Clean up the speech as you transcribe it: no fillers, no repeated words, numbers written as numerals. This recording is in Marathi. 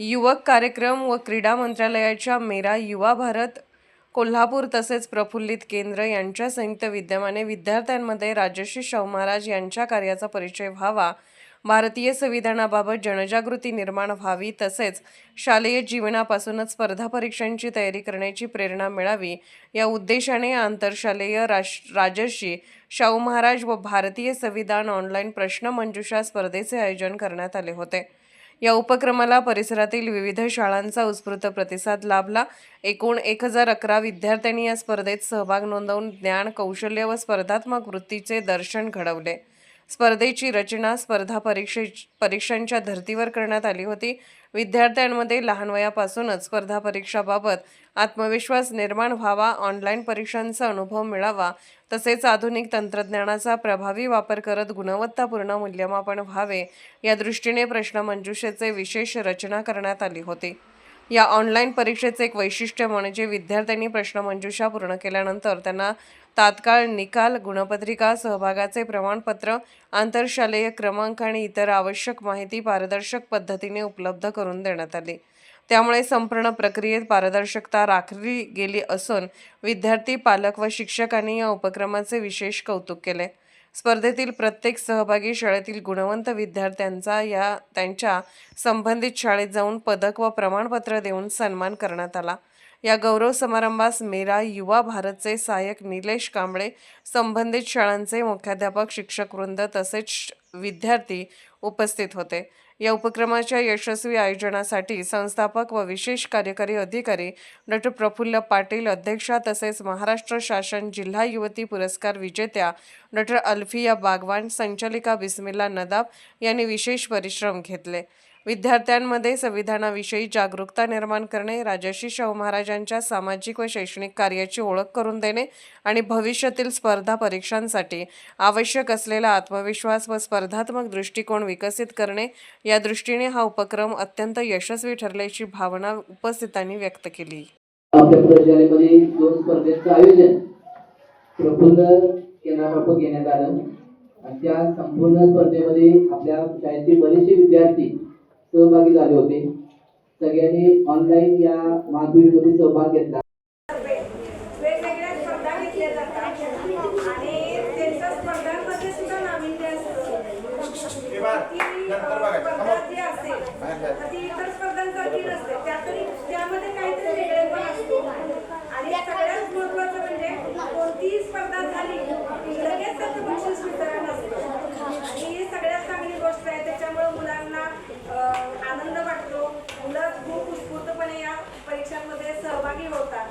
युवक कार्यक्रम व क्रीडा मंत्रालयाच्या मेरा युवा भारत कोल्हापूर तसेच प्रफुल्लित केंद्र यांच्या संयुक्त विद्यमाने विद्यार्थ्यांमध्ये राजर्षी शाहू महाराज यांच्या कार्याचा परिचय व्हावा, भारतीय संविधानाबाबत जनजागृती निर्माण व्हावी तसेच शालेय जीवनापासूनच स्पर्धा परीक्षांची तयारी करण्याची प्रेरणा मिळावी या उद्देशाने आंतरशालेय राजर्षी शाहू महाराज व भारतीय संविधान ऑनलाईन प्रश्नमंजुषा स्पर्धेचे आयोजन करण्यात आले होते। या उपक्रमाला परिसरातील विविध शाळांचा उत्स्फूर्त प्रतिसाद लाभला। एकूण 1011 विद्यार्थ्यांनी या स्पर्धेत सहभाग नोंदवून ज्ञान, कौशल्य व स्पर्धात्मक वृत्तीचे दर्शन घडवले। स्पर्धेची रचना स्पर्धा परीक्षांच्या धर्तीवर करण्यात आली होती। विद्यार्थ्यांमध्ये लहान वयापासूनच स्पर्धा परीक्षाबाबत आत्मविश्वास निर्माण व्हावा, ऑनलाईन परीक्षांचा अनुभव मिळावा तसेच आधुनिक तंत्रज्ञानाचा प्रभावी वापर करत गुणवत्तापूर्ण मूल्यमापन व्हावे या दृष्टीने प्रश्नमंजुषेचे विशेष रचना करण्यात आली होती। या ऑनलाईन परीक्षेचे एक वैशिष्ट्य म्हणजे विद्यार्थ्यांनी प्रश्नमंजुषा पूर्ण केल्यानंतर त्यांना तात्काळ निकाल, गुणपत्रिका, सहभागाचे प्रमाणपत्र, आंतरशालेय क्रमांक आणि इतर आवश्यक माहिती पारदर्शक पद्धतीने उपलब्ध करून देण्यात आली। त्यामुळे संपूर्ण प्रक्रियेत पारदर्शकता राखली गेली असून विद्यार्थी, पालक व शिक्षकांनी या उपक्रमाचे विशेष कौतुक केले। स्पर्धेतील प्रत्येक सहभागी शाळेतील गुणवंत विद्यार्थ्यांचा त्यांच्या संबंधित शाळेत जाऊन पदक व प्रमाणपत्र देऊन सन्मान करण्यात आला। या गौरव समारंभास मेरा युवा भारतचे सहाय्यक निलेश कांबळे, संबंधित शाळांचे मुख्याध्यापक, शिक्षकवृंद तसेच विद्यार्थी उपस्थित होते। या उपक्रमाच्या यशस्वी आयोजनासाठी संस्थापक व विशेष कार्यकारी अधिकारी डॉ. प्रफुल्ल पाटील, अध्यक्षा तसेच महाराष्ट्र शासन जिल्हा युवती पुरस्कार विजेत्या डॉ. अल्फिया बागवान, संचालिका बिस्मिल्ला नदाब यांनी विशेष परिश्रम घेतले। विद्यार्थ्यांमध्ये संविधानाविषयी जागरूकता निर्माण करणे, राजर्षी शाहू महाराजांच्या सामाजिक व शैक्षणिक कार्याची ओळख करून देणे आणि भविष्यातील स्पर्धा परीक्षांसाठी आवश्यक असलेला आत्मविश्वास व स्पर्धात्मक दृष्टिकोन विकसित करणे या दृष्टीने हा उपक्रम अत्यंत यशस्वी ठरल्याची भावना उपस्थितांनी व्यक्त केली। आपल्या प्रशालेमध्ये 2 स्पर्धेचं आयोजन प्रफुल्ल केंद्रामार्फत घेण्यात आलं आणि त्या संपूर्ण स्पर्धेमध्ये आपल्या शाळेचे बरेचसे विद्यार्थी सहभागी झाले होते। सगळ्यांनी ऑनलाईन या माधुरीमध्ये सहभाग घेतला। वेगवेगळ्या स्पर्धा घेतल्या जातात आणि त्यांच्या स्पर्धांमध्ये सुद्धा नाविन्य असतं। स्पर्धा जी असेल तर ती इतर स्पर्धांसारखी नसते, त्यामध्ये काहीतरी वेगळेपण असतो आणि सगळ्यात महत्त्वाचं म्हणजे कोणतीही स्पर्धा झाली लगेच त्याचं बक्षीस वितरण असतं आणि ही सगळ्यात चांगली गोष्ट आहे। त्याच्यामुळे मुलांना आनंद वाटतो, मुलं खूप उत्स्फूर्तपणे या परीक्षांमध्ये सहभागी होतात।